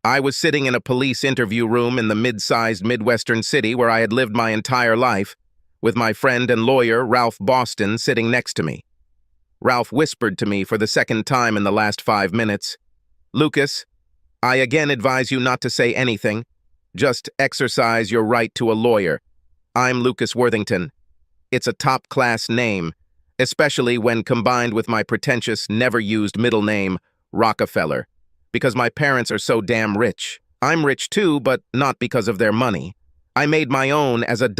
I was sitting in a police interview room in the mid-sized Midwestern city where I had lived my entire life, with my friend and lawyer, Ralph Boston, sitting next to me. Ralph whispered to me for the second time in the last 5 minutes, "Lucas, I again advise you not to say anything. Just exercise your right to a lawyer. I'm Lucas Worthington. It's a top-class name, especially when combined with my pretentious, never-used middle name, Rockefeller, because my parents are so damn rich. I'm rich too, but not because of their money. I made my own as a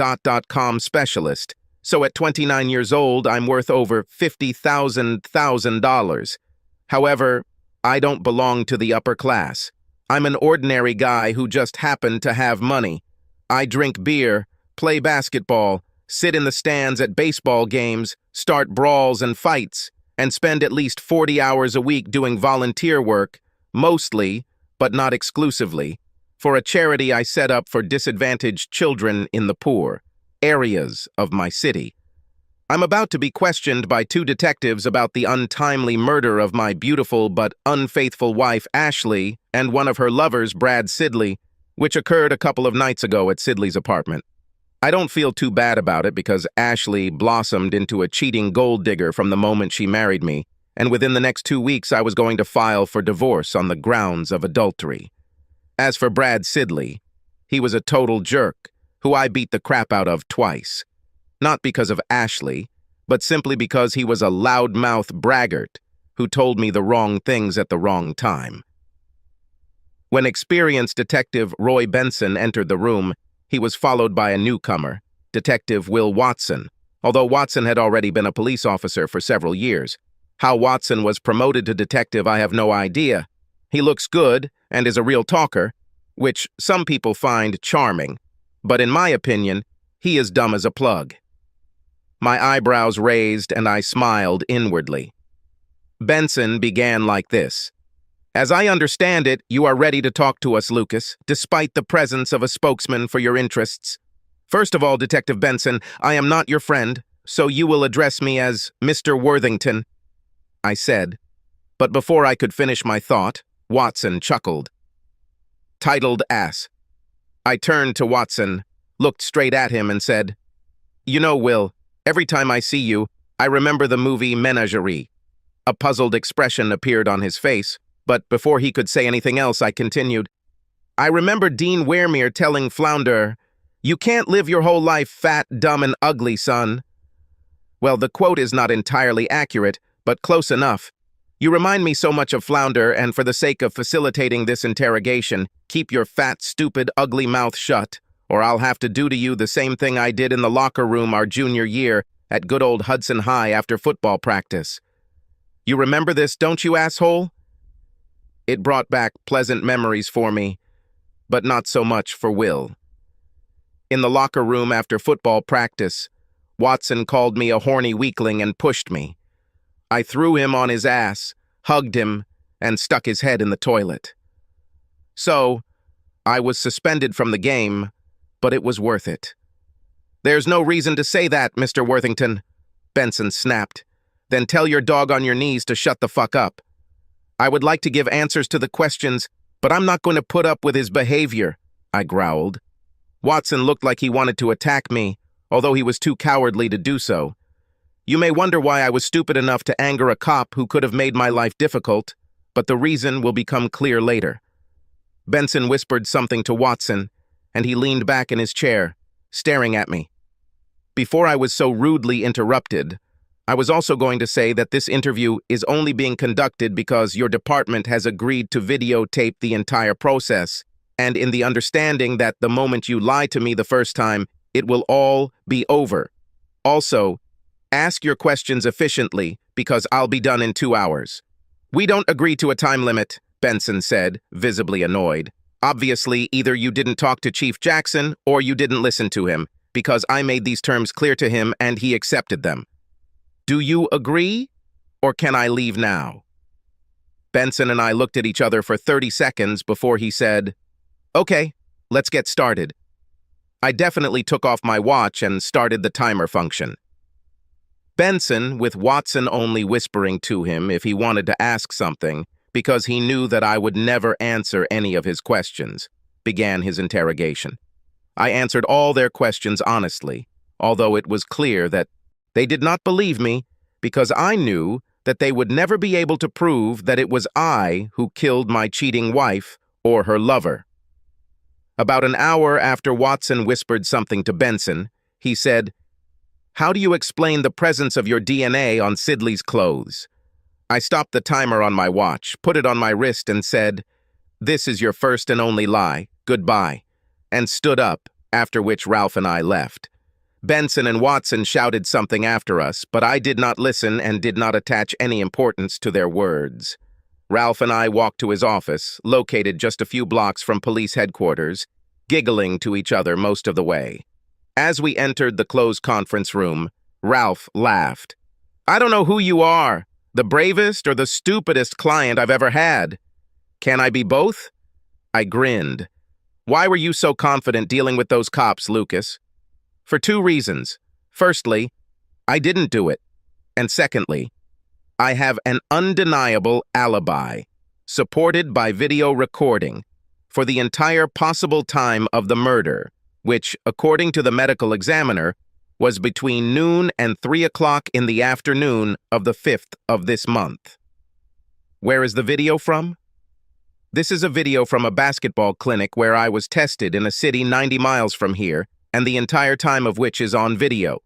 .com specialist, so at 29 years old, I'm worth over $50,000. However, I don't belong to the upper class. I'm an ordinary guy who just happened to have money. I drink beer, play basketball, sit in the stands at baseball games, start brawls and fights, and spend at least 40 hours a week doing volunteer work, mostly, but not exclusively, for a charity I set up for disadvantaged children in the poor areas of my city. I'm about to be questioned by 2 detectives about the untimely murder of my beautiful but unfaithful wife, Ashley, and one of her lovers, Brad Sidley, which occurred a couple of nights ago at Sidley's apartment. I don't feel too bad about it because Ashley blossomed into a cheating gold digger from the moment she married me, and within the next 2 weeks I was going to file for divorce on the grounds of adultery. As for Brad Sidley, he was a total jerk who I beat the crap out of twice. Not because of Ashley, but simply because he was a loudmouth braggart who told me the wrong things at the wrong time. When experienced Detective Roy Benson entered the room, he was followed by a newcomer, Detective Will Watson, although Watson had already been a police officer for several years. How Watson was promoted to detective, I have no idea. He looks good and is a real talker, which some people find charming, but in my opinion, he is dumb as a plug. My eyebrows raised and I smiled inwardly. Benson began like this. "As I understand it, you are ready to talk to us, Lucas, despite the presence of a spokesman for your interests. First of all, Detective Benson, I am not your friend, so you will address me as Mr. Worthington," I said. But before I could finish my thought, Watson chuckled. Titled ass. I turned to Watson, looked straight at him and said, "You know, Will, every time I see you, I remember the movie Menagerie." A puzzled expression appeared on his face, but before he could say anything else, I continued, "I remember Dean Weremere telling Flounder, 'You can't live your whole life fat, dumb, and ugly, son.' Well, the quote is not entirely accurate, but close enough. You remind me so much of Flounder, and for the sake of facilitating this interrogation, keep your fat, stupid, ugly mouth shut, or I'll have to do to you the same thing I did in the locker room our junior year at good old Hudson High after football practice. You remember this, don't you, asshole?" It brought back pleasant memories for me, but not so much for Will. In the locker room after football practice, Watson called me a horny weakling and pushed me. I threw him on his ass, hugged him, and stuck his head in the toilet. So, I was suspended from the game, but it was worth it. "There's no reason to say that, Mr. Worthington," Benson snapped. "Then tell your dog on your knees to shut the fuck up. I would like to give answers to the questions, but I'm not going to put up with his behavior," I growled. Watson looked like he wanted to attack me, although he was too cowardly to do so. You may wonder why I was stupid enough to anger a cop who could have made my life difficult, but the reason will become clear later. Benson whispered something to Watson, and he leaned back in his chair, staring at me. Before I was so rudely interrupted, I was also going to say that this interview is only being conducted because your department has agreed to videotape the entire process, and in the understanding that the moment you lie to me the first time, it will all be over. Also, ask your questions efficiently, because I'll be done in 2 hours. "We don't agree to a time limit," Benson said, visibly annoyed. "Obviously, either you didn't talk to Chief Jackson or you didn't listen to him, because I made these terms clear to him and he accepted them. Do you agree, or can I leave now?" Benson and I looked at each other for 30 seconds before he said, "Okay, let's get started." I definitely took off my watch and started the timer function. Benson, with Watson only whispering to him if he wanted to ask something, because he knew that I would never answer any of his questions, began his interrogation. I answered all their questions honestly, although it was clear that they did not believe me because I knew that they would never be able to prove that it was I who killed my cheating wife or her lover. About an hour after Watson whispered something to Benson, he said, "How do you explain the presence of your DNA on Sidley's clothes?" I stopped the timer on my watch, put it on my wrist, and said, "This is your first and only lie. Goodbye," and stood up, after which Ralph and I left. Benson and Watson shouted something after us, but I did not listen and did not attach any importance to their words. Ralph and I walked to his office, located just a few blocks from police headquarters, giggling to each other most of the way. As we entered the closed conference room, Ralph laughed. "I don't know who you are, the bravest or the stupidest client I've ever had. Can I be both?" I grinned. "Why were you so confident dealing with those cops, Lucas?" "For two reasons. Firstly, I didn't do it. And secondly, I have an undeniable alibi, supported by video recording, for the entire possible time of the murder, which, according to the medical examiner, was between noon and 3 o'clock in the afternoon of the 5th of this month." "Where is the video from?" "This is a video from a basketball clinic where I was tested in a city 90 miles from here, and the entire time of which is on video,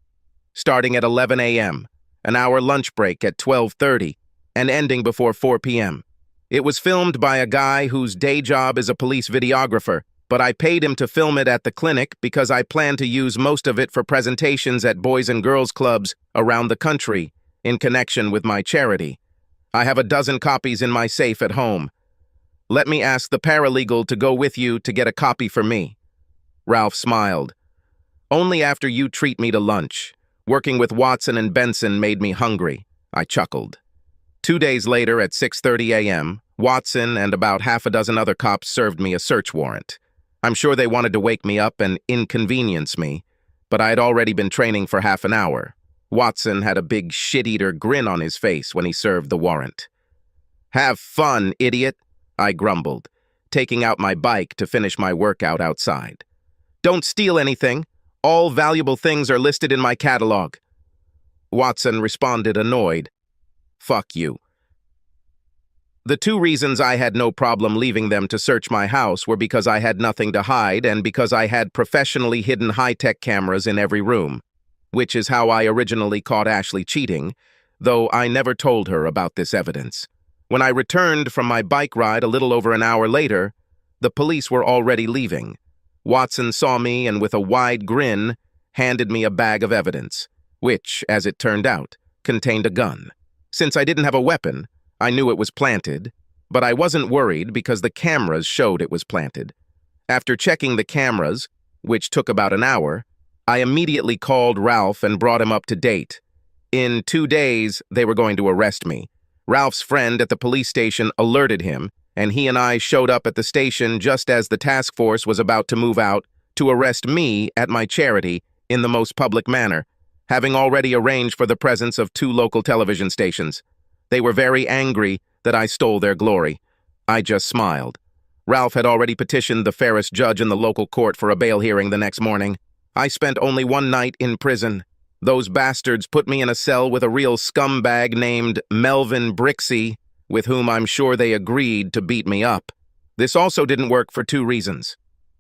starting at 11 a.m., an hour lunch break at 12:30, and ending before 4 p.m. It was filmed by a guy whose day job is a police videographer, but I paid him to film it at the clinic because I plan to use most of it for presentations at boys and girls clubs around the country in connection with my charity. I have a dozen copies in my safe at home. Let me ask the paralegal to go with you to get a copy for me." Ralph smiled. "Only after you treat me to lunch. Working with Watson and Benson made me hungry." I chuckled. 2 days later at 6:30 a.m., Watson and about half a dozen other cops served me a search warrant. I'm sure they wanted to wake me up and inconvenience me, but I had already been training for half an hour. Watson had a big shit-eater grin on his face when he served the warrant. "Have fun, idiot," I grumbled, taking out my bike to finish my workout outside. "Don't steal anything. All valuable things are listed in my catalog." Watson responded annoyed. "Fuck you." The two reasons I had no problem leaving them to search my house were because I had nothing to hide and because I had professionally hidden high-tech cameras in every room, which is how I originally caught Ashley cheating, though I never told her about this evidence. When I returned from my bike ride a little over an hour later, the police were already leaving. Watson saw me and with a wide grin handed me a bag of evidence, which, as it turned out, contained a gun. Since I didn't have a weapon, I knew it was planted, but I wasn't worried because the cameras showed it was planted. After checking the cameras, which took about an hour, I immediately called Ralph and brought him up to date. In 2 days, they were going to arrest me. Ralph's friend at the police station alerted him, and he and I showed up at the station just as the task force was about to move out to arrest me at my charity in the most public manner, having already arranged for the presence of 2 local television stations. They were very angry that I stole their glory. I just smiled. Ralph had already petitioned the fairest judge in the local court for a bail hearing the next morning. I spent only 1 night in prison. Those bastards put me in a cell with a real scumbag named Melvin Brixey, with whom I'm sure they agreed to beat me up. This also didn't work for 2 reasons.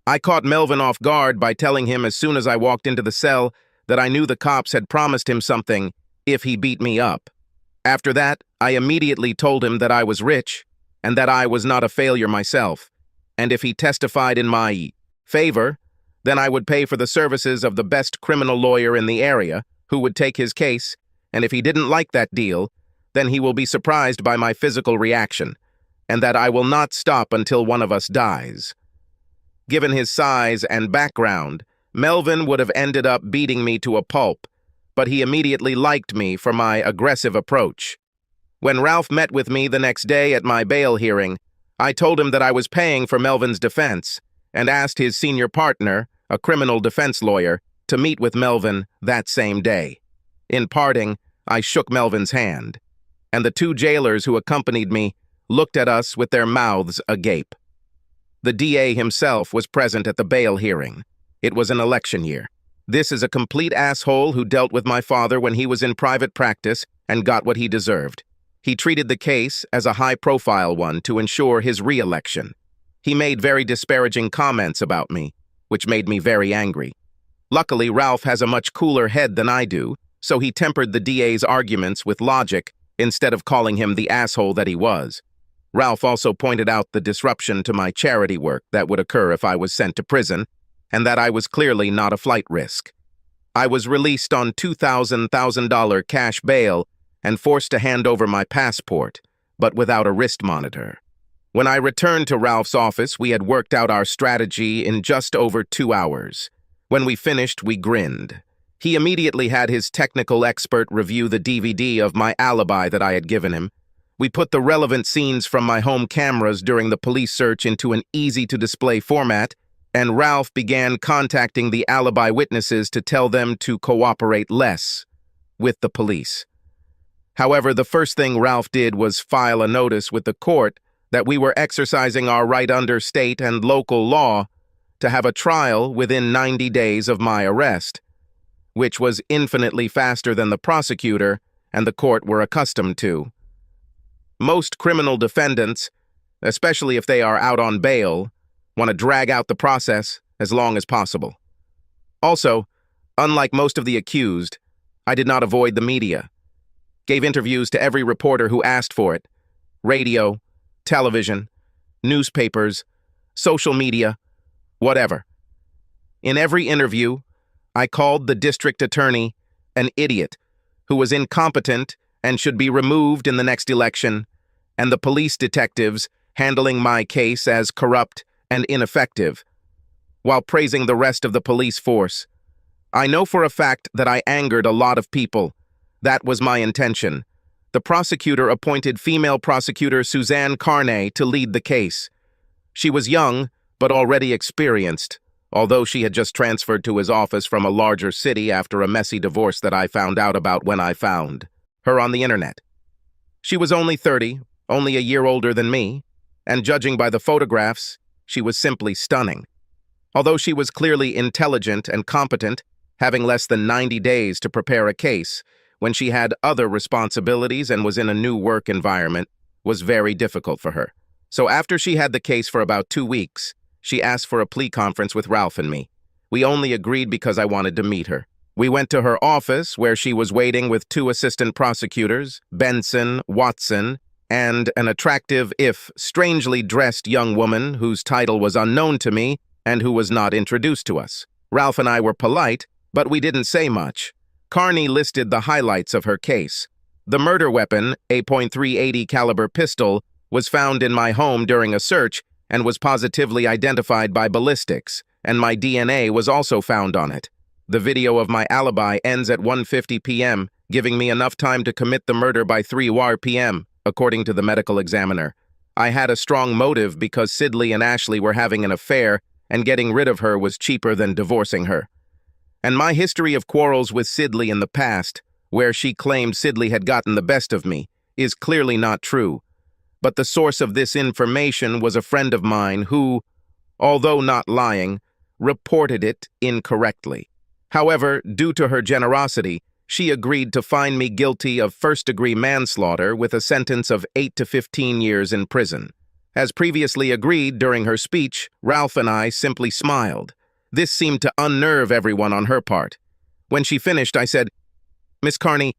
I caught Melvin off guard by telling him as soon as I walked into the cell that I knew the cops had promised him something if he beat me up. After that, I immediately told him that I was rich and that I was not a failure myself, and if he testified in my favor, then I would pay for the services of the best criminal lawyer in the area, who would take his case, and if he didn't like that deal, then he will be surprised by my physical reaction, and that I will not stop until one of us dies. Given his size and background, Melvin would have ended up beating me to a pulp, but he immediately liked me for my aggressive approach. When Ralph met with me the next day at my bail hearing, I told him that I was paying for Melvin's defense and asked his senior partner, a criminal defense lawyer, to meet with Melvin that same day. In parting, I shook Melvin's hand, and the 2 jailers who accompanied me looked at us with their mouths agape. The DA himself was present at the bail hearing. It was an election year. This is a complete asshole who dealt with my father when he was in private practice and got what he deserved. He treated the case as a high-profile one to ensure his re-election. He made very disparaging comments about me, which made me very angry. Luckily, Ralph has a much cooler head than I do, so he tempered the DA's arguments with logic instead of calling him the asshole that he was. Ralph also pointed out the disruption to my charity work that would occur if I was sent to prison, and that I was clearly not a flight risk. I was released on $2,000 cash bail and forced to hand over my passport, but without a wrist monitor. When I returned to Ralph's office, we had worked out our strategy in just over 2 hours. When we finished, we grinned. He immediately had his technical expert review the DVD of my alibi that I had given him. We put the relevant scenes from my home cameras during the police search into an easy-to-display format, and Ralph began contacting the alibi witnesses to tell them to cooperate less with the police. However, the first thing Ralph did was file a notice with the court that we were exercising our right under state and local law to have a trial within 90 days of my arrest, which was infinitely faster than the prosecutor and the court were accustomed to. Most criminal defendants, especially if they are out on bail, want to drag out the process as long as possible. Also, unlike most of the accused, I did not avoid the media. Gave interviews to every reporter who asked for it. Radio, television, newspapers, social media, whatever. In every interview, I called the district attorney an idiot who was incompetent and should be removed in the next election, and the police detectives handling my case as corrupt and ineffective, while praising the rest of the police force. I know for a fact that I angered a lot of people. That was my intention. The prosecutor appointed female prosecutor Suzanne Carney to lead the case. She was young, but already experienced, although she had just transferred to his office from a larger city after a messy divorce that I found out about when I found her on the internet. She was only 30, only a year older than me, and judging by the photographs, she was simply stunning. Although she was clearly intelligent and competent, having less than 90 days to prepare a case, when she had other responsibilities and was in a new work environment, was very difficult for her. So after she had the case for about 2 weeks, she asked for a plea conference with Ralph and me. We only agreed because I wanted to meet her. We went to her office, where she was waiting with 2 assistant prosecutors, Benson, Watson, and an attractive, if strangely dressed young woman whose title was unknown to me and who was not introduced to us. Ralph and I were polite, but we didn't say much. Carney listed the highlights of her case. The murder weapon, a .380 caliber pistol, was found in my home during a search and was positively identified by ballistics, and my DNA was also found on it. The video of my alibi ends at 1:50 p.m., giving me enough time to commit the murder by 3 p.m., according to the medical examiner. I had a strong motive because Sidley and Ashley were having an affair, and getting rid of her was cheaper than divorcing her. And my history of quarrels with Sidley in the past, where she claimed Sidley had gotten the best of me, is clearly not true. But the source of this information was a friend of mine who, although not lying, reported it incorrectly. However, due to her generosity, she agreed to find me guilty of first-degree manslaughter with a sentence of 8 to 15 years in prison. As previously agreed during her speech, Ralph and I simply smiled. This seemed to unnerve everyone on her part. When she finished, I said, "Miss Carney,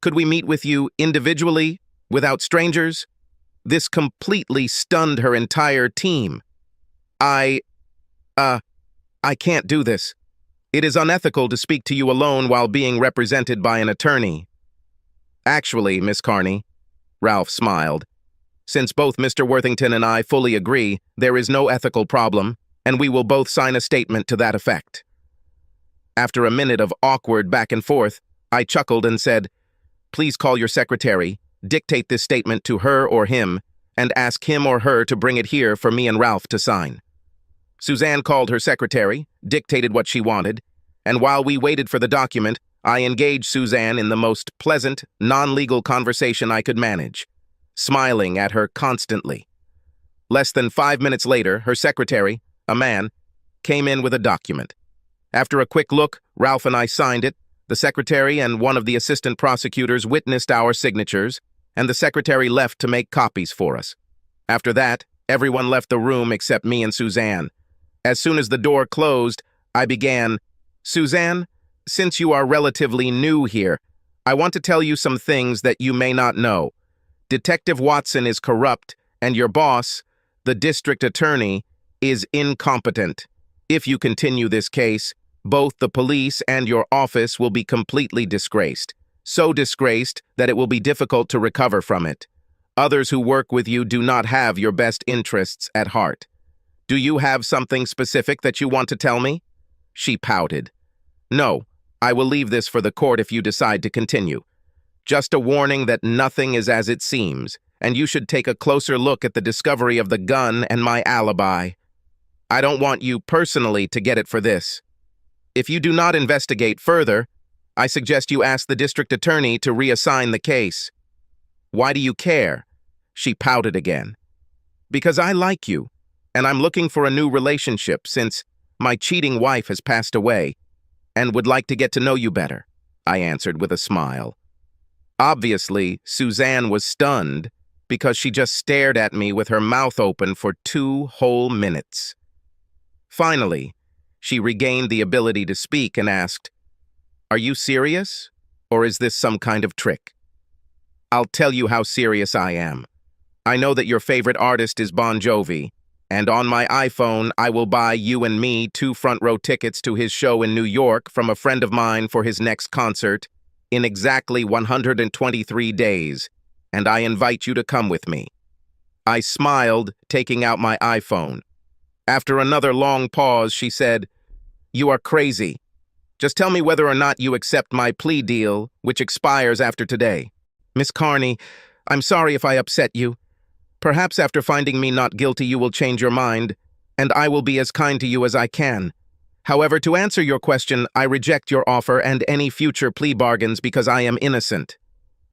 could we meet with you individually, without strangers?" This completely stunned her entire team. I can't do this. It is unethical to speak to you alone while being represented by an attorney." "Actually, Miss Carney," Ralph smiled, "since both Mr. Worthington and I fully agree, there is no ethical problem, and we will both sign a statement to that effect." After a minute of awkward back and forth, I chuckled and said, "Please call your secretary, dictate this statement to her or him, and ask him or her to bring it here for me and Ralph to sign." Suzanne called her secretary, dictated what she wanted, and while we waited for the document, I engaged Suzanne in the most pleasant, non-legal conversation I could manage. smiling at her constantly. Less than 5 minutes later, her secretary, a man, came in with a document. After a quick look, Ralph and I signed it. The secretary and one of the assistant prosecutors witnessed our signatures, and the secretary left to make copies for us. After that, everyone left the room except me and Suzanne. As soon as the door closed, I began, "Suzanne, since you are relatively new here, I want to tell you some things that you may not know. Detective Watson is corrupt, and your boss, the district attorney, is incompetent. If you continue this case, both the police and your office will be completely disgraced. So disgraced that it will be difficult to recover from it. Others who work with you do not have your best interests at heart. Do you have something specific that you want to tell me?" She pouted. "No, I will leave this for the court if you decide to continue. Just a warning that nothing is as it seems, and you should take a closer look at the discovery of the gun and my alibi. I don't want you personally to get it for this. If you do not investigate further, I suggest you ask the district attorney to reassign the case." "Why do you care?" She pouted again. "Because I like you, and I'm looking for a new relationship since my cheating wife has passed away, and would like to get to know you better," I answered with a smile. Obviously, Suzanne was stunned because she just stared at me with her mouth open for 2 whole minutes. Finally, she regained the ability to speak and asked, "Are you serious, or is this some kind of trick?" "I'll tell you how serious I am. I know that your favorite artist is Bon Jovi, and on my iPhone, I will buy you and me 2 front-row tickets to his show in New York from a friend of mine for his next concert in exactly 123 days, and I invite you to come with me." I smiled, taking out my iPhone. After another long pause, she said, "You are crazy. Just tell me whether or not you accept my plea deal, which expires after today." "Miss Carney, I'm sorry if I upset you. Perhaps after finding me not guilty you will change your mind, and I will be as kind to you as I can. However, to answer your question, I reject your offer and any future plea bargains because I am innocent."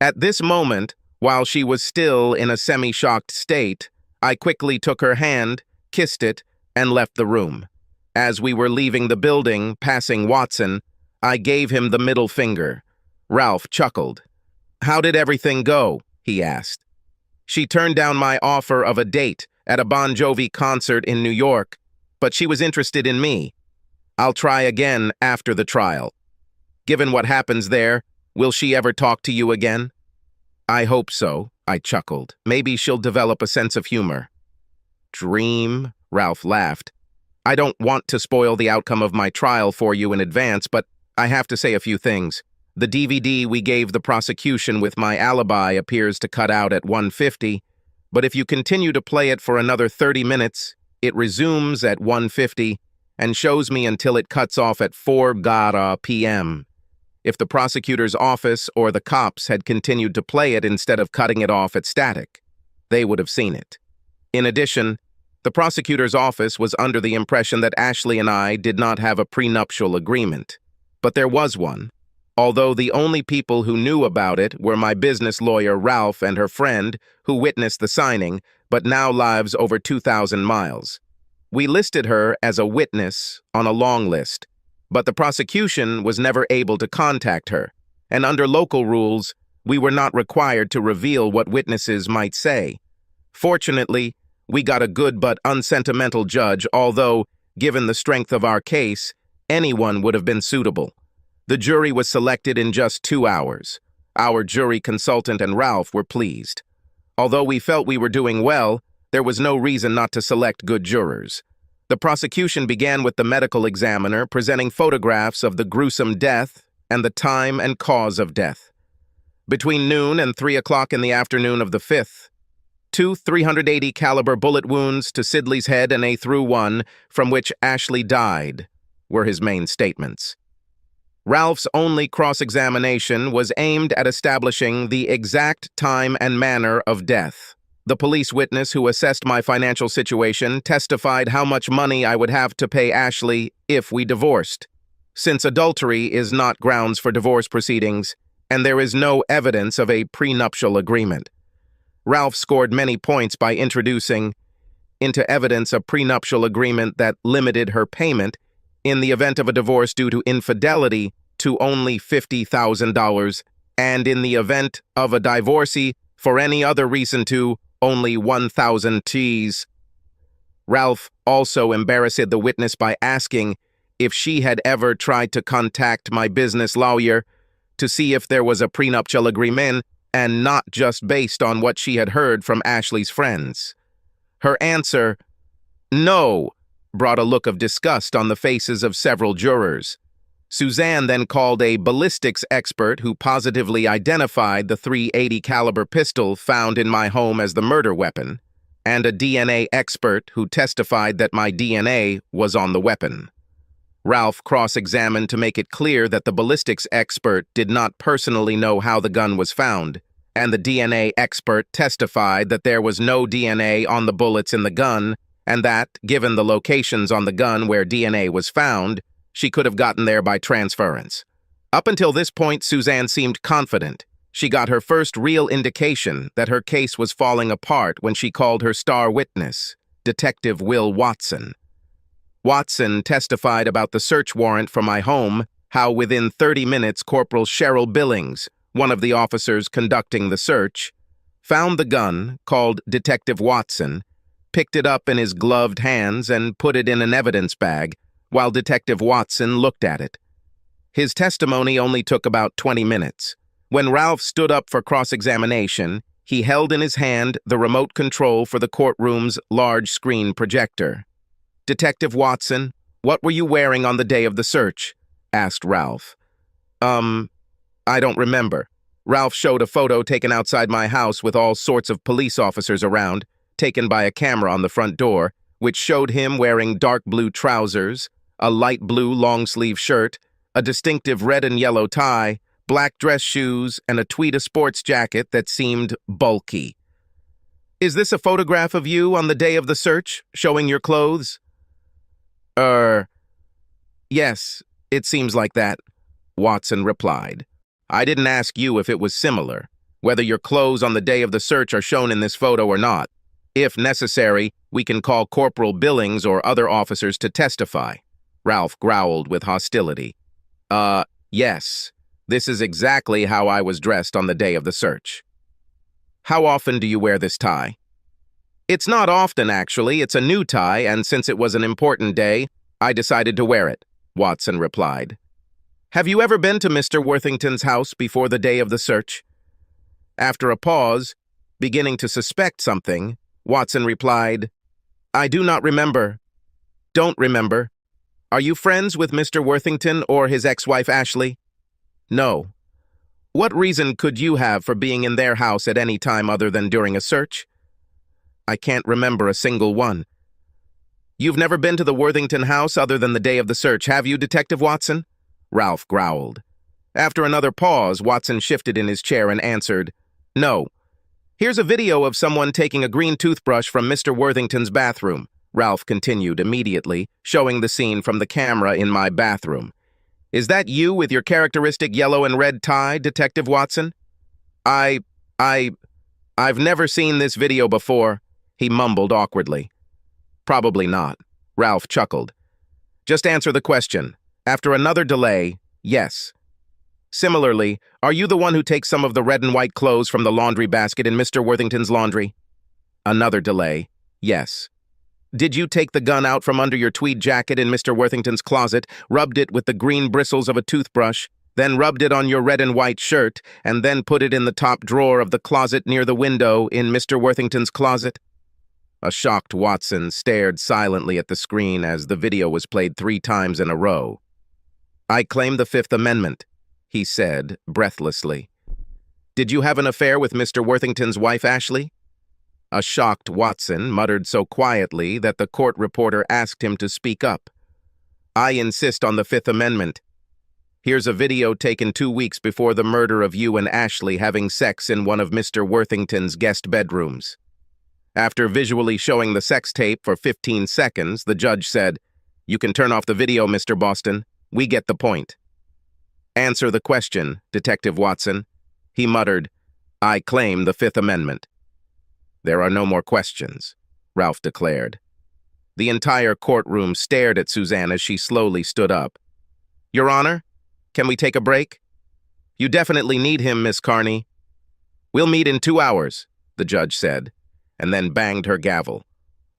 At this moment, while she was still in a semi-shocked state, I quickly took her hand, kissed it, and left the room. As we were leaving the building, passing Watson, I gave him the middle finger. Ralph chuckled. "How did everything go?" he asked. "She turned down my offer of a date at a Bon Jovi concert in New York, but she was interested in me. I'll try again after the trial. Given what happens there, will she ever talk to you again?" "I hope so," I chuckled. "Maybe she'll develop a sense of humor." "Dream," Ralph laughed. "I don't want to spoil the outcome of my trial for you in advance, but I have to say a few things. The DVD we gave the prosecution with my alibi appears to cut out at 1:50, but if you continue to play it for another 30 minutes, it resumes at 1:50 and shows me until it cuts off at 4 p.m. If the prosecutor's office or the cops had continued to play it instead of cutting it off at static, they would have seen it. In addition, the prosecutor's office was under the impression that Ashley and I did not have a prenuptial agreement. But there was one, although the only people who knew about it were my business lawyer Ralph and her friend, who witnessed the signing, but now lives over 2,000 miles. We listed her as a witness on a long list, but the prosecution was never able to contact her, and under local rules, we were not required to reveal what witnesses might say. Fortunately, we got a good but unsentimental judge, although, given the strength of our case, anyone would have been suitable. The jury was selected in just 2 hours. Our jury consultant and Ralph were pleased. Although we felt we were doing well, there was no reason not to select good jurors. The prosecution began with the medical examiner presenting photographs of the gruesome death and the time and cause of death. Between noon and 3 o'clock in the afternoon of the 5th, 2 .380 caliber bullet wounds to Sidley's head and a through one, from which Ashley died, were his main statements. Ralph's only cross-examination was aimed at establishing the exact time and manner of death. The police witness who assessed my financial situation testified how much money I would have to pay Ashley if we divorced. Since adultery is not grounds for divorce proceedings, and there is no evidence of a prenuptial agreement, Ralph scored many points by introducing into evidence a prenuptial agreement that limited her payment in the event of a divorce due to infidelity to only $50,000, and in the event of a divorcee for any other reason to only 1,000 Ts. Ralph also embarrassed the witness by asking if she had ever tried to contact my business lawyer to see if there was a prenuptial agreement, and not just based on what she had heard from Ashley's friends. Her answer, no, brought a look of disgust on the faces of several jurors. Suzanne then called a ballistics expert who positively identified the .380 caliber pistol found in my home as the murder weapon, and a DNA expert who testified that my DNA was on the weapon. Ralph cross-examined to make it clear that the ballistics expert did not personally know how the gun was found, and the DNA expert testified that there was no DNA on the bullets in the gun, and that, given the locations on the gun where DNA was found, she could have gotten there by transference. Up until this point, Suzanne seemed confident. She got her first real indication that her case was falling apart when she called her star witness, Detective Will Watson. Watson testified about the search warrant for my home, how within 30 minutes Corporal Cheryl Billings, one of the officers conducting the search, found the gun, called Detective Watson, picked it up in his gloved hands and put it in an evidence bag, while Detective Watson looked at it. His testimony only took about 20 minutes. When Ralph stood up for cross-examination, he held in his hand the remote control for the courtroom's large screen projector. "Detective Watson, what were you wearing on the day of the search?" asked Ralph. I don't remember." Ralph showed a photo taken outside my house with all sorts of police officers around, taken by a camera on the front door, which showed him wearing dark blue trousers, a light blue long-sleeve shirt, a distinctive red and yellow tie, black dress shoes, and a tweed sports jacket that seemed bulky. "Is this a photograph of you on the day of the search, showing your clothes?" Yes, it seems like that," Watson replied. "I didn't ask you if it was similar, whether your clothes on the day of the search are shown in this photo or not. If necessary, we can call Corporal Billings or other officers to testify." Ralph growled with hostility. Yes. This is exactly how I was dressed on the day of the search." "How often do you wear this tie?" "It's not often, actually. It's a new tie, and since it was an important day, I decided to wear it," Watson replied. "Have you ever been to Mr. Worthington's house before the day of the search?" After a pause, beginning to suspect something, Watson replied, "I do not remember." "Don't remember. Are you friends with Mr. Worthington or his ex-wife Ashley?" "No." "What reason could you have for being in their house at any time other than during a search?" "I can't remember a single one." "You've never been to the Worthington house other than the day of the search, have you, Detective Watson?" Ralph growled. After another pause, Watson shifted in his chair and answered, "No. Here's a video of someone taking a green toothbrush from Mr. Worthington's bathroom," Ralph continued immediately, showing the scene from the camera in my bathroom. "Is that you with your characteristic yellow and red tie, Detective Watson?" I've never seen this video before," he mumbled awkwardly. "Probably not," Ralph chuckled. "Just answer the question." After another delay, yes. "Similarly, are you the one who takes some of the red and white clothes from the laundry basket in Mr. Worthington's laundry?" Another delay, yes. "Did you take the gun out from under your tweed jacket in Mr. Worthington's closet, rubbed it with the green bristles of a toothbrush, then rubbed it on your red and white shirt, and then put it in the top drawer of the closet near the window in Mr. Worthington's closet?" A shocked Watson stared silently at the screen as the video was played 3 times in a row. "I claim the Fifth Amendment," he said breathlessly. "Did you have an affair with Mr. Worthington's wife, Ashley?" A shocked Watson muttered so quietly that the court reporter asked him to speak up. "I insist on the Fifth Amendment. Here's a video taken 2 weeks before the murder of you and Ashley having sex in one of Mr. Worthington's guest bedrooms." After visually showing the sex tape for 15 seconds, the judge said, "You can turn off the video, Mr. Boston. We get the point." "Answer the question, Detective Watson." He muttered, "I claim the Fifth Amendment." There are no more questions, Ralph declared. The entire courtroom stared at Suzanne as she slowly stood up. Your Honor, can we take a break? You definitely need him, Miss Carney. We'll meet in 2 hours, the judge said, and then banged her gavel.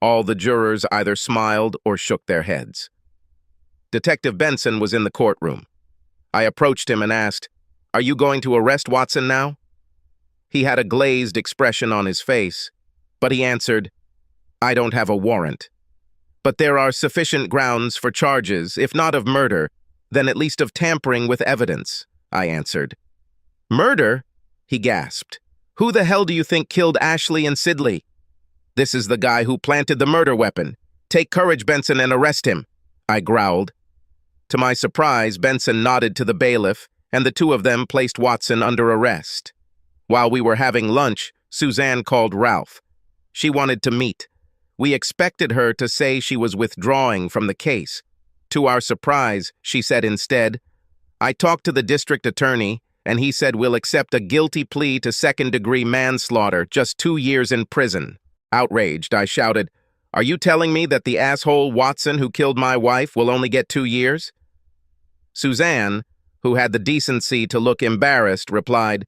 All the jurors either smiled or shook their heads. Detective Benson was in the courtroom. I approached him and asked, Are you going to arrest Watson now? He had a glazed expression on his face, but he answered, I don't have a warrant. But there are sufficient grounds for charges, if not of murder, then at least of tampering with evidence, I answered. Murder? He gasped. Who the hell do you think killed Ashley and Sidley? This is the guy who planted the murder weapon. Take courage, Benson, and arrest him, I growled. To my surprise, Benson nodded to the bailiff, and the two of them placed Watson under arrest. While we were having lunch, Suzanne called Ralph. She wanted to meet. We expected her to say she was withdrawing from the case. To our surprise, she said instead, I talked to the district attorney, and he said we'll accept a guilty plea to second-degree manslaughter, just 2 years in prison. Outraged, I shouted, Are you telling me that the asshole Watson who killed my wife will only get 2 years? Suzanne, who had the decency to look embarrassed, replied,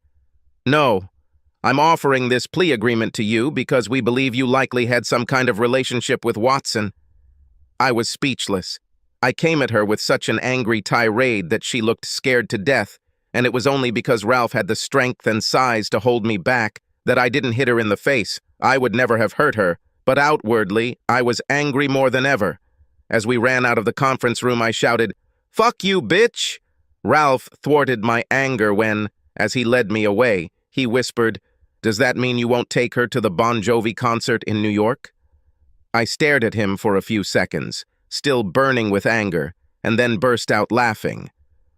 No, I'm offering this plea agreement to you because we believe you likely had some kind of relationship with Watson. I was speechless. I came at her with such an angry tirade that she looked scared to death, and it was only because Ralph had the strength and size to hold me back that I didn't hit her in the face. I would never have hurt her, but outwardly, I was angry more than ever. As we ran out of the conference room, I shouted, Fuck you, bitch! Ralph thwarted my anger when, as he led me away, he whispered, Does that mean you won't take her to the Bon Jovi concert in New York? I stared at him for a few seconds, still burning with anger, and then burst out laughing.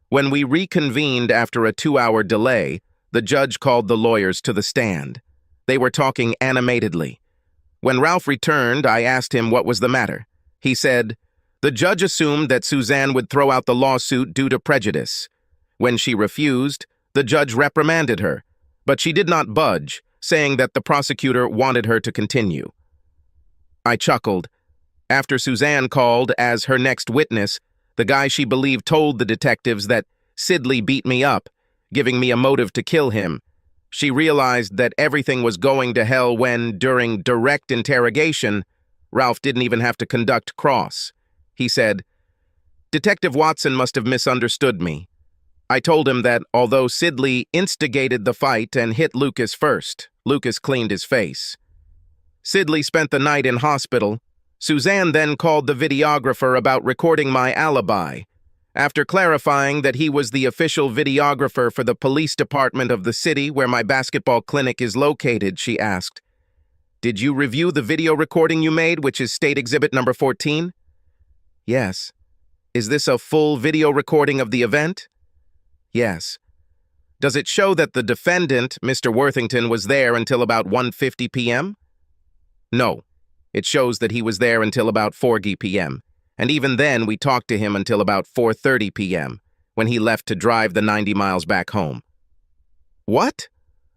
When we reconvened after a 2-hour delay, the judge called the lawyers to the stand. They were talking animatedly. When Ralph returned, I asked him what was the matter. He said, The judge assumed that Suzanne would throw out the lawsuit due to prejudice. When she refused, the judge reprimanded her, but she did not budge, saying that the prosecutor wanted her to continue. I chuckled. After Suzanne called as her next witness, the guy she believed told the detectives that Sidley beat me up, giving me a motive to kill him. She realized that everything was going to hell when, during direct interrogation, Ralph didn't even have to conduct cross. He said, Detective Watson must have misunderstood me. I told him that although Sidley instigated the fight and hit Lucas first, Lucas cleaned his face. Sidley spent the night in hospital. Suzanne then called the videographer about recording my alibi. After clarifying that he was the official videographer for the police department of the city where my basketball clinic is located, she asked, Did you review the video recording you made, which is State Exhibit number 14? Yes. Is this a full video recording of the event? Yes. Does it show that the defendant, Mr. Worthington, was there until about 1:50 p.m.? No. It shows that he was there until about 4:00 p.m., and even then we talked to him until about 4:30 p.m., when he left to drive the 90 miles back home. What?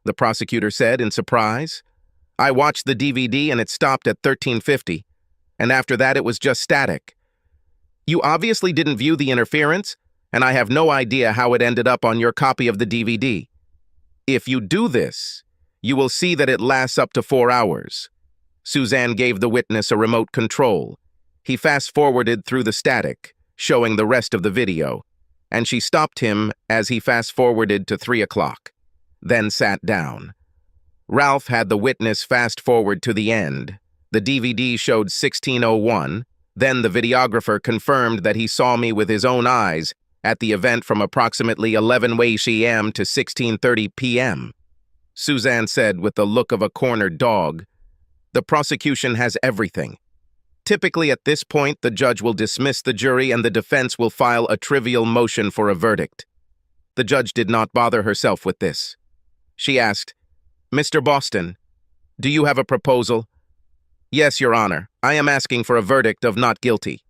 The prosecutor said in surprise. I watched the DVD and it stopped at 13:50, and after that it was just static. You obviously didn't view the interference, and I have no idea how it ended up on your copy of the DVD. If you do this, you will see that it lasts up to 4 hours. Suzanne gave the witness a remote control. He fast-forwarded through the static, showing the rest of the video, and she stopped him as he fast-forwarded to 3 o'clock, then sat down. Ralph had the witness fast-forward to the end. The DVD showed 16:01, then the videographer confirmed that he saw me with his own eyes at the event from approximately 11:00 a.m. to 16:30 p.m. Suzanne said with the look of a cornered dog, The prosecution has everything. Typically at this point, the judge will dismiss the jury and the defense will file a trivial motion for a verdict. The judge did not bother herself with this. She asked, Mr. Boston, do you have a proposal? Yes, Your Honor. I am asking for a verdict of not guilty.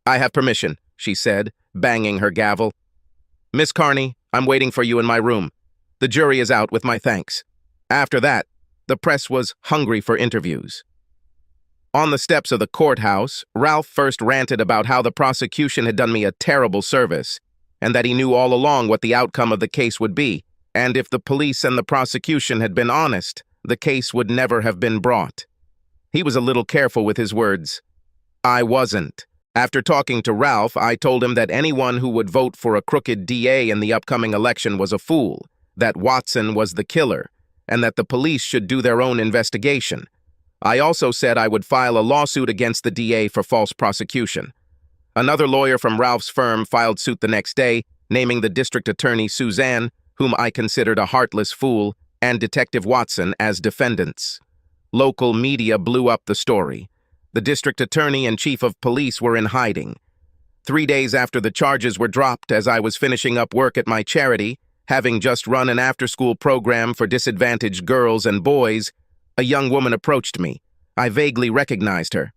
I have permission, she said, banging her gavel. Miss Carney, I'm waiting for you in my room. The jury is out with my thanks. After that, The press was hungry for interviews. On the steps of the courthouse, Ralph first ranted about how the prosecution had done me a terrible service, and that he knew all along what the outcome of the case would be, and if the police and the prosecution had been honest, the case would never have been brought. He was a little careful with his words. I wasn't. After talking to Ralph, I told him that anyone who would vote for a crooked DA in the upcoming election was a fool, that Watson was the killer, and that the police should do their own investigation. I also said I would file a lawsuit against the DA for false prosecution. Another lawyer from Ralph's firm filed suit the next day, naming the district attorney Suzanne, whom I considered a heartless fool, and Detective Watson as defendants. Local media blew up the story. The district attorney and chief of police were in hiding. 3 days after the charges were dropped, as I was finishing up work at my charity, having just run an after-school program for disadvantaged girls and boys, a young woman approached me. I vaguely recognized her.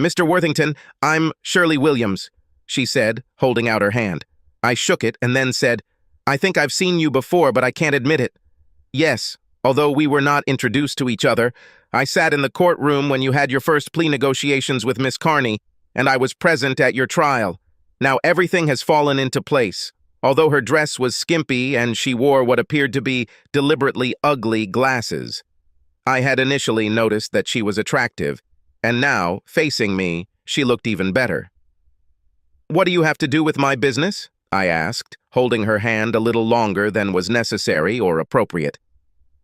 Mr. Worthington, I'm Shirley Williams, she said, holding out her hand. I shook it and then said, I think I've seen you before, but I can't admit it. Yes, although we were not introduced to each other, I sat in the courtroom when you had your first plea negotiations with Miss Carney, and I was present at your trial. Now everything has fallen into place. Although her dress was skimpy and she wore what appeared to be deliberately ugly glasses. I had initially noticed that she was attractive, and now, facing me, she looked even better. What do you have to do with my business? I asked, holding her hand a little longer than was necessary or appropriate.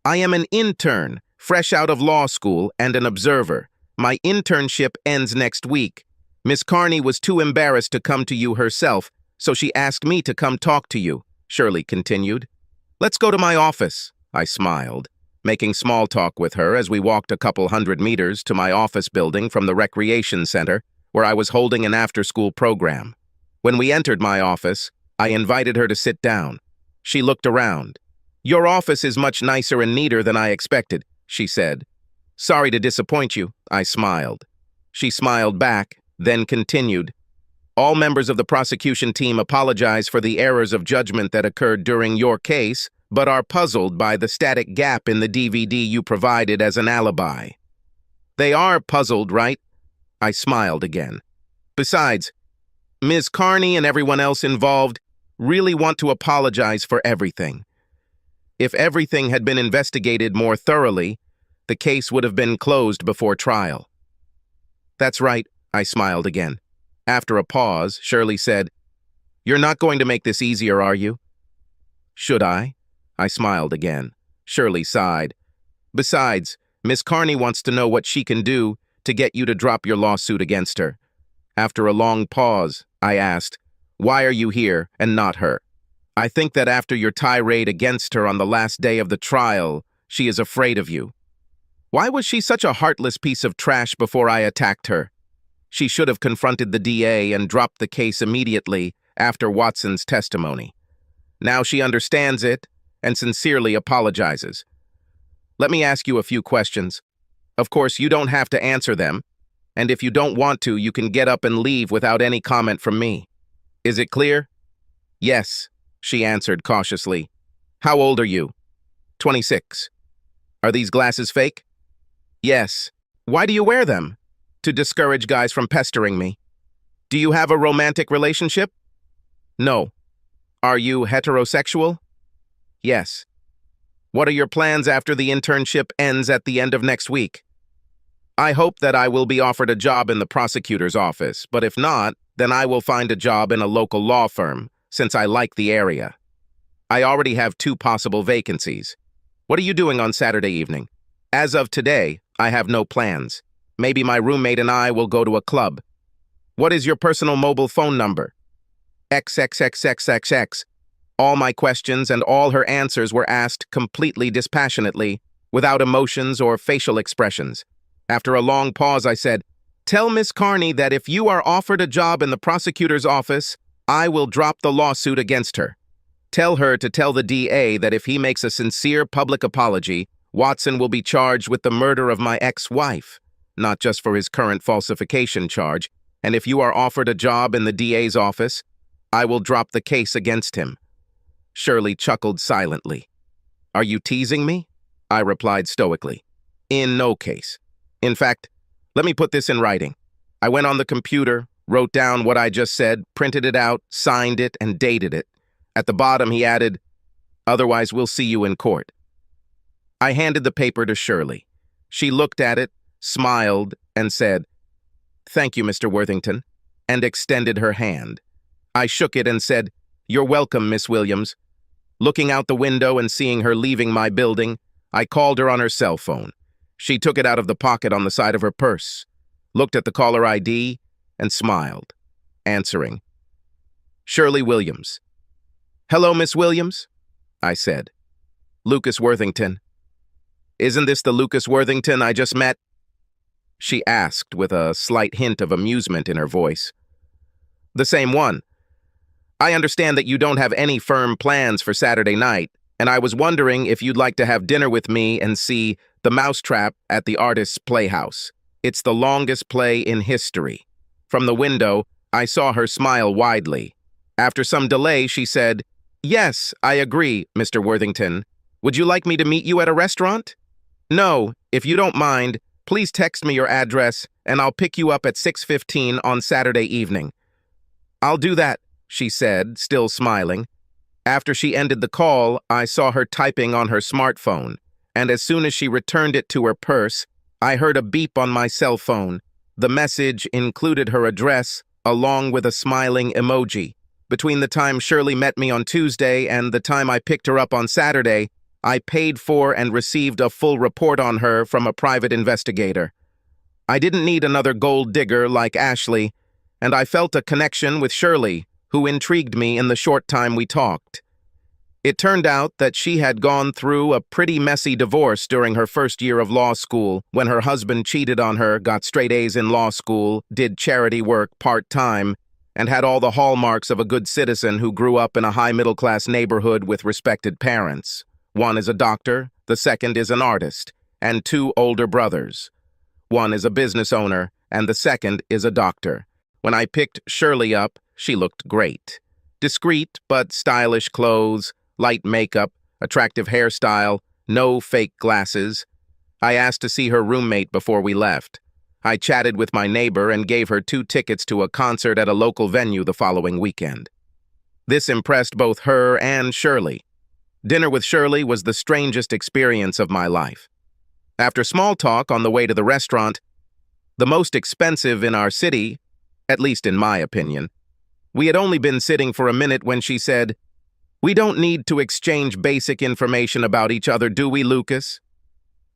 I am an intern, fresh out of law school, and an observer. My internship ends next week. Miss Carney was too embarrassed to come to you herself, so she asked me to come talk to you, Shirley continued. Let's go to my office, I smiled, making small talk with her as we walked a couple 100 meters to my office building from the recreation center, where I was holding an after-school program. When we entered my office, I invited her to sit down. She looked around. Your office is much nicer and neater than I expected, she said. Sorry to disappoint you, I smiled. She smiled back, then continued. All members of the prosecution team apologize for the errors of judgment that occurred during your case, but are puzzled by the static gap in the DVD you provided as an alibi. They are puzzled, right? I smiled again. Besides, Ms. Carney and everyone else involved really want to apologize for everything. If everything had been investigated more thoroughly, the case would have been closed before trial. That's right, I smiled again. After a pause, Shirley said, You're not going to make this easier, are you? Should I? I smiled again. Shirley sighed. Besides, Miss Carney wants to know what she can do to get you to drop your lawsuit against her. After a long pause, I asked, Why are you here and not her? I think that after your tirade against her on the last day of the trial, she is afraid of you. Why was she such a heartless piece of trash before I attacked her? She should have confronted the DA and dropped the case immediately after Watson's testimony. Now she understands it and sincerely apologizes. Let me ask you a few questions. Of course, you don't have to answer them, and if you don't want to, you can get up and leave without any comment from me. Is it clear? Yes, she answered cautiously. How old are you? 26. Are these glasses fake? Yes. Why do you wear them? To discourage guys from pestering me. Do you have a romantic relationship? No. Are you heterosexual? Yes. What are your plans after the internship ends at the end of next week? I hope that I will be offered a job in the prosecutor's office, but if not, then I will find a job in a local law firm, since I like the area. I already have 2 possible vacancies. What are you doing on Saturday evening? As of today, I have no plans. Maybe my roommate and I will go to a club. What is your personal mobile phone number? XXXXXX. All my questions and all her answers were asked completely dispassionately, without emotions or facial expressions. After a long pause, I said, Tell Miss Carney that if you are offered a job in the prosecutor's office, I will drop the lawsuit against her. Tell her to tell the DA that if he makes a sincere public apology, Watson will be charged with the murder of my ex-wife, not just for his current falsification charge, and if you are offered a job in the DA's office, I will drop the case against him. Shirley chuckled silently. Are you teasing me? I replied stoically. In no case. In fact, let me put this in writing. I went on the computer, wrote down what I just said, printed it out, signed it, and dated it. At the bottom, he added, "Otherwise, we'll see you in court." I handed the paper to Shirley. She looked at it, smiled, and said, "Thank you, Mr. Worthington," and extended her hand. I shook it and said, "You're welcome, Miss Williams." Looking out the window and seeing her leaving my building, I called her on her cell phone. She took it out of the pocket on the side of her purse, looked at the caller ID, and smiled, answering, "Shirley Williams." "Hello, Miss Williams," I said. "Lucas Worthington." "Isn't this the Lucas Worthington I just met?" she asked with a slight hint of amusement in her voice. "The same one. I understand that you don't have any firm plans for Saturday night, and I was wondering if you'd like to have dinner with me and see The Mousetrap at the Artist's Playhouse. It's the longest play in history." From the window, I saw her smile widely. After some delay, she said, "Yes, I agree, Mr. Worthington. Would you like me to meet you at a restaurant?" "No, if you don't mind, please text me your address, and I'll pick you up at 6:15 on Saturday evening." "I'll do that," she said, still smiling. After she ended the call, I saw her typing on her smartphone, and as soon as she returned it to her purse, I heard a beep on my cell phone. The message included her address, along with a smiling emoji. Between the time Shirley met me on Tuesday and the time I picked her up on Saturday, I paid for and received a full report on her from a private investigator. I didn't need another gold digger like Ashley, and I felt a connection with Shirley, who intrigued me in the short time we talked. It turned out that she had gone through a pretty messy divorce during her first year of law school, when her husband cheated on her, got straight A's in law school, did charity work part-time, and had all the hallmarks of a good citizen who grew up in a high-middle-class neighborhood with respected parents. One is a doctor, the second is an artist, and two older brothers. One is a business owner, and the second is a doctor. When I picked Shirley up, she looked great. Discreet but stylish clothes, light makeup, attractive hairstyle, no fake glasses. I asked to see her roommate before we left. I chatted with my neighbor and gave her 2 tickets to a concert at a local venue the following weekend. This impressed both her and Shirley. Dinner with Shirley was the strangest experience of my life. After small talk on the way to the restaurant, the most expensive in our city, at least in my opinion, we had only been sitting for a minute when she said, "We don't need to exchange basic information about each other, do we, Lucas?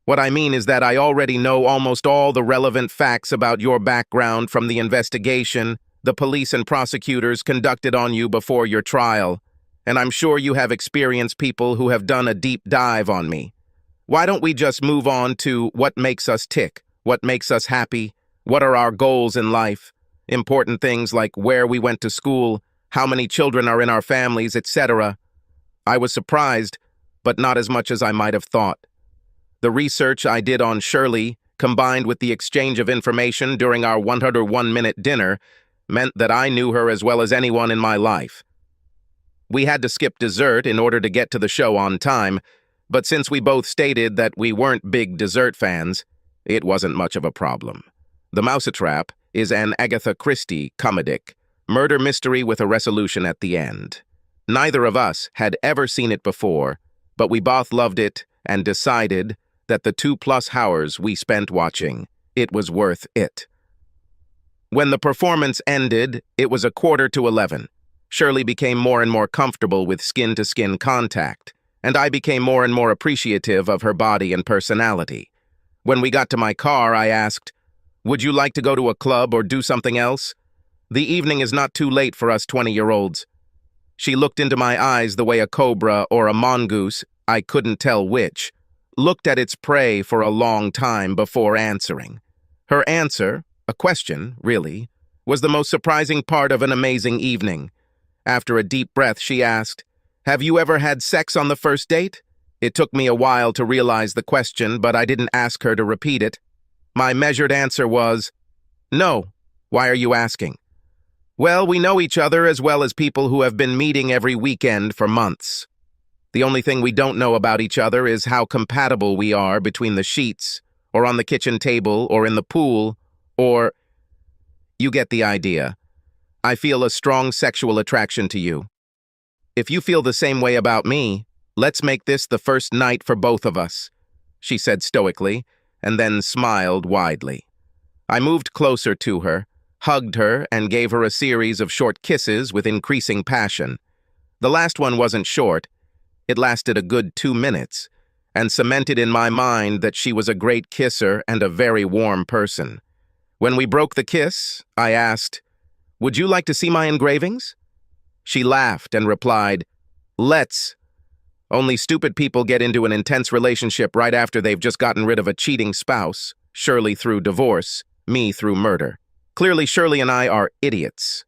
What I mean is that I already know almost all the relevant facts about your background from the investigation the police and prosecutors conducted on you before your trial, and I'm sure you have experienced people who have done a deep dive on me. Why don't we just move on to what makes us tick, what makes us happy, what are our goals in life? Important things like where we went to school, how many children are in our families, etc." I was surprised, but not as much as I might have thought. The research I did on Shirley, combined with the exchange of information during our 101-minute dinner, meant that I knew her as well as anyone in my life. We had to skip dessert in order to get to the show on time, but since we both stated that we weren't big dessert fans, it wasn't much of a problem. The Mousetrap is an Agatha Christie comedic, murder mystery with a resolution at the end. Neither of us had ever seen it before, but we both loved it and decided that the 2+ hours we spent watching, it was worth it. When the performance ended, it was 11:15. Shirley became more and more comfortable with skin-to-skin contact, and I became more and more appreciative of her body and personality. When we got to my car, I asked, "Would you like to go to a club or do something else? The evening is not too late for us 20-year-olds. She looked into my eyes the way a cobra or a mongoose, I couldn't tell which, looked at its prey for a long time before answering. Her answer, a question, really, was the most surprising part of an amazing evening. After a deep breath, she asked, "Have you ever had sex on the first date?" It took me a while to realize the question, but I didn't ask her to repeat it. My measured answer was, "No. Why are you asking?" "Well, we know each other as well as people who have been meeting every weekend for months. The only thing we don't know about each other is how compatible we are between the sheets, or on the kitchen table, or in the pool, or... You get the idea. I feel a strong sexual attraction to you. If you feel the same way about me, let's make this the first night for both of us, she said stoically, and then smiled widely. I moved closer to her, hugged her, and gave her a series of short kisses with increasing passion. The last one wasn't short. It lasted a good 2 minutes, and cemented in my mind that she was a great kisser and a very warm person. When we broke the kiss, I asked, "Would you like to see my engravings?" She laughed and replied, "Let's." Only stupid people get into an intense relationship right after they've just gotten rid of a cheating spouse, Shirley through divorce, me through murder. Clearly, Shirley and I are idiots.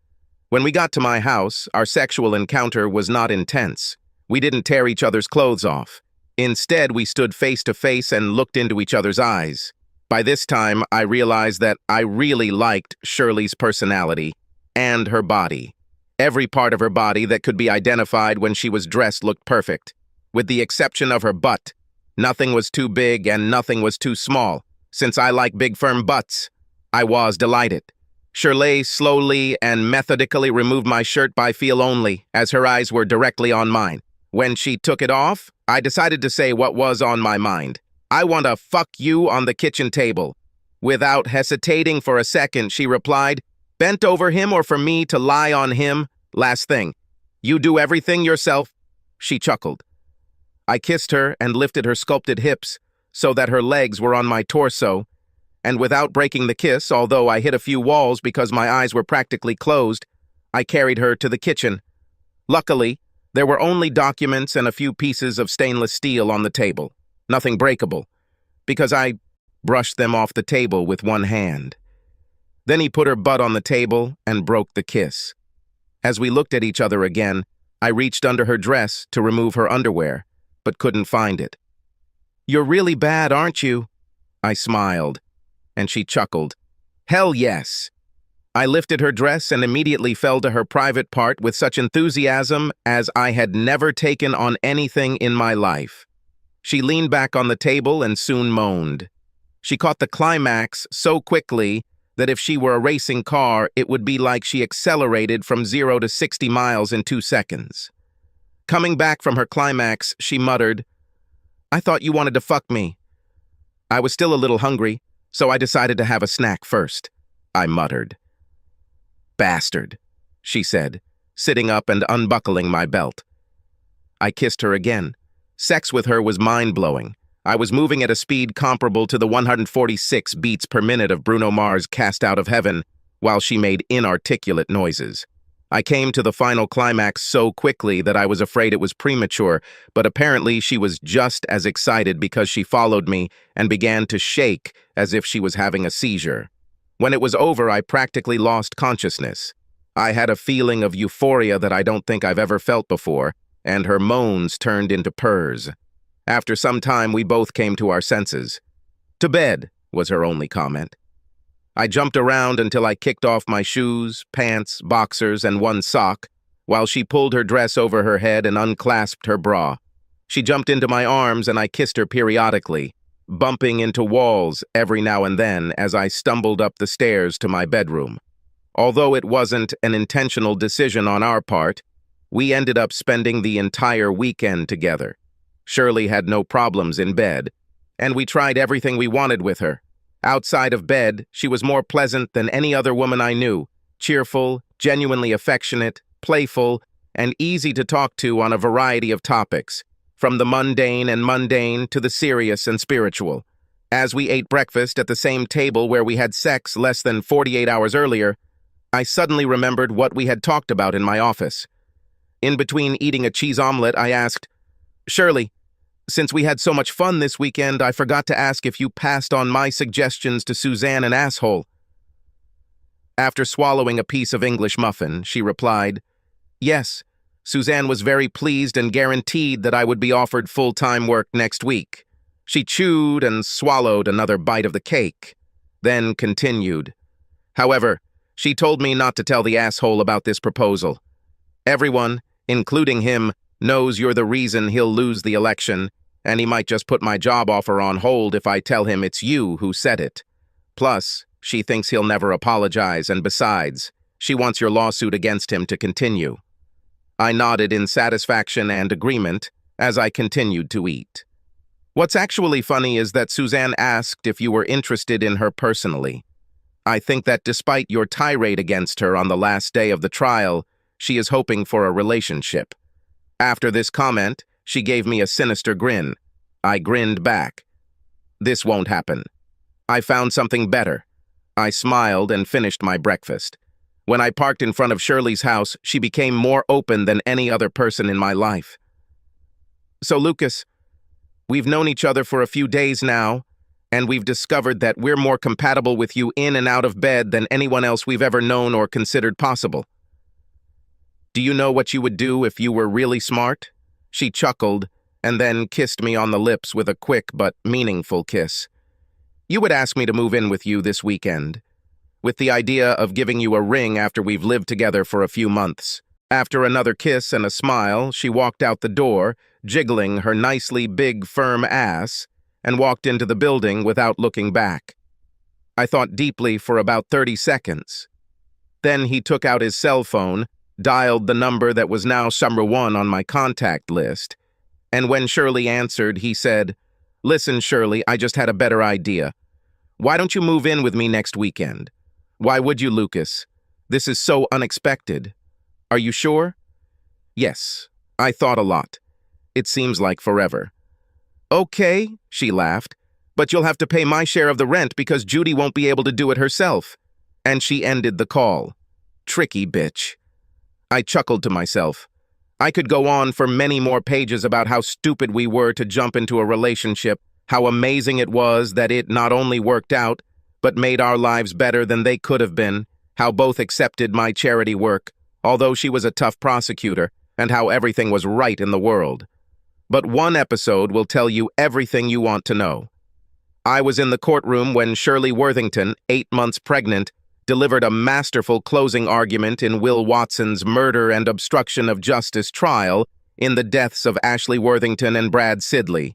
When we got to my house, our sexual encounter was not intense. We didn't tear each other's clothes off. Instead, we stood face to face and looked into each other's eyes. By this time, I realized that I really liked Shirley's personality and her body. Every part of her body that could be identified when she was dressed looked perfect, with the exception of her butt. Nothing was too big and nothing was too small. Since I like big firm butts, I was delighted. Shirley slowly and methodically removed my shirt by feel only, as her eyes were directly on mine. When she took it off, I decided to say what was on my mind. "I want to fuck you on the kitchen table." Without hesitating for a second, she replied, "Bent over him or for me to lie on him? Last thing. You do everything yourself." She chuckled. I kissed her and lifted her sculpted hips so that her legs were on my torso, and without breaking the kiss, although I hit a few walls because my eyes were practically closed, I carried her to the kitchen. Luckily, there were only documents and a few pieces of stainless steel on the table, nothing breakable, because I brushed them off the table with one hand. Then he put her butt on the table and broke the kiss. As we looked at each other again, I reached under her dress to remove her underwear, but couldn't find it. "You're really bad, aren't you?" I smiled, and she chuckled. "Hell yes." I lifted her dress and immediately fell to her private part with such enthusiasm as I had never taken on anything in my life. She leaned back on the table and soon moaned. She caught the climax so quickly that if she were a racing car, it would be like she accelerated from 0 to 60 miles in 2 seconds. Coming back from her climax, she muttered, "I thought you wanted to fuck me." I was still a little hungry, so I decided to have a snack first, I muttered. "Bastard," she said, sitting up and unbuckling my belt. I kissed her again. Sex with her was mind-blowing. I was moving at a speed comparable to the 146 beats per minute of Bruno Mars' Cast Out of Heaven, while she made inarticulate noises. I came to the final climax so quickly that I was afraid it was premature, but apparently she was just as excited because she followed me and began to shake as if she was having a seizure. When it was over, I practically lost consciousness. I had a feeling of euphoria that I don't think I've ever felt before, and her moans turned into purrs. After some time, we both came to our senses. "To bed," was her only comment. I jumped around until I kicked off my shoes, pants, boxers, and one sock, while she pulled her dress over her head and unclasped her bra. She jumped into my arms and I kissed her periodically, bumping into walls every now and then as I stumbled up the stairs to my bedroom. Although it wasn't an intentional decision on our part, we ended up spending the entire weekend together. Shirley had no problems in bed, and we tried everything we wanted with her. Outside of bed, she was more pleasant than any other woman I knew, cheerful, genuinely affectionate, playful, and easy to talk to on a variety of topics, from the mundane and mundane to the serious and spiritual. As we ate breakfast at the same table where we had sex less than 48 hours earlier, I suddenly remembered what we had talked about in my office. In between eating a cheese omelet, I asked, "Shirley, since we had so much fun this weekend, I forgot to ask if you passed on my suggestions to Suzanne and Asshole." After swallowing a piece of English muffin, she replied, "Yes, Suzanne was very pleased and guaranteed that I would be offered full-time work next week." She chewed and swallowed another bite of the cake, then continued, "However, she told me not to tell the asshole about this proposal. Everyone, including him, knows you're the reason he'll lose the election, and he might just put my job offer on hold if I tell him it's you who said it. Plus, she thinks he'll never apologize, and besides, she wants your lawsuit against him to continue. I nodded in satisfaction and agreement as I continued to eat. What's actually funny is that Suzanne asked if you were interested in her personally. I think that despite your tirade against her on the last day of the trial, she is hoping for a relationship. After this comment, she gave me a sinister grin. I grinned back. This won't happen. I found something better. I smiled and finished my breakfast. When I parked in front of Shirley's house, she became more open than any other person in my life. So, Lucas, we've known each other for a few days now, and we've discovered that we're more compatible with you in and out of bed than anyone else we've ever known or considered possible. Do you know what you would do if you were really smart? She chuckled and then kissed me on the lips with a quick but meaningful kiss. You would ask me to move in with you this weekend, with the idea of giving you a ring after we've lived together for a few months. After another kiss and a smile, she walked out the door, jiggling her nicely big, firm ass, and walked into the building without looking back. I thought deeply for about 30 seconds. Then he took out his cell phone, dialed the number that was now number 1 on my contact list, and when Shirley answered, he said, "Listen, Shirley, I just had a better idea. Why don't you move in with me next weekend?" "Why would you, Lucas? This is so unexpected." "Are you sure?" "Yes, I thought a lot. It seems like forever." "Okay," she laughed, "but you'll have to pay my share of the rent because Judy won't be able to do it herself." And she ended the call. Tricky bitch. I chuckled to myself. I could go on for many more pages about how stupid we were to jump into a relationship, how amazing it was that it not only worked out, but made our lives better than they could have been, how both accepted my charity work, although she was a tough prosecutor, and how everything was right in the world. But one episode will tell you everything you want to know. I was in the courtroom when Shirley Worthington, 8 months pregnant, delivered a masterful closing argument in Will Watson's murder and obstruction of justice trial in the deaths of Ashley Worthington and Brad Sidley.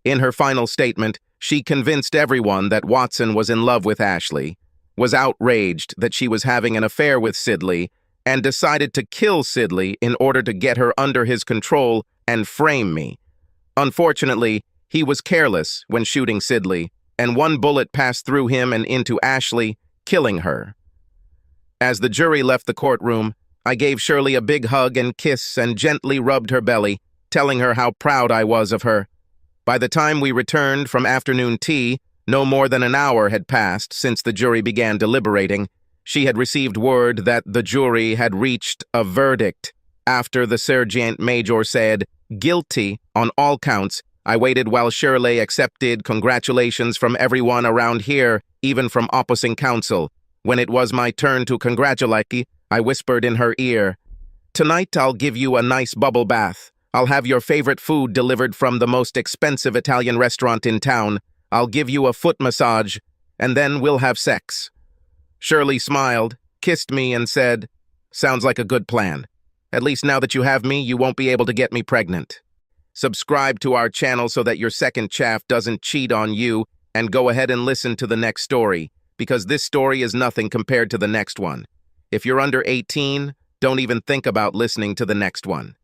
In her final statement, she convinced everyone that Watson was in love with Ashley, was outraged that she was having an affair with Sidley, and decided to kill Sidley in order to get her under his control and frame me. Unfortunately, he was careless when shooting Sidley, and one bullet passed through him and into Ashley, killing her. As the jury left the courtroom, I gave Shirley a big hug and kiss and gently rubbed her belly, telling her how proud I was of her. By the time we returned from afternoon tea, no more than an hour had passed since the jury began deliberating. She had received word that the jury had reached a verdict. After the sergeant major said, "Guilty on all counts," I waited while Shirley accepted congratulations from everyone around here, even from opposing counsel. When it was my turn to congratulate, I whispered in her ear, "Tonight I'll give you a nice bubble bath. I'll have your favorite food delivered from the most expensive Italian restaurant in town. I'll give you a foot massage, and then we'll have sex." Shirley smiled, kissed me, and said, "Sounds like a good plan. At least now that you have me, you won't be able to get me pregnant." Subscribe to our channel so that your second chaff doesn't cheat on you, and go ahead and listen to the next story, because this story is nothing compared to the next one. If you're under 18, don't even think about listening to the next one.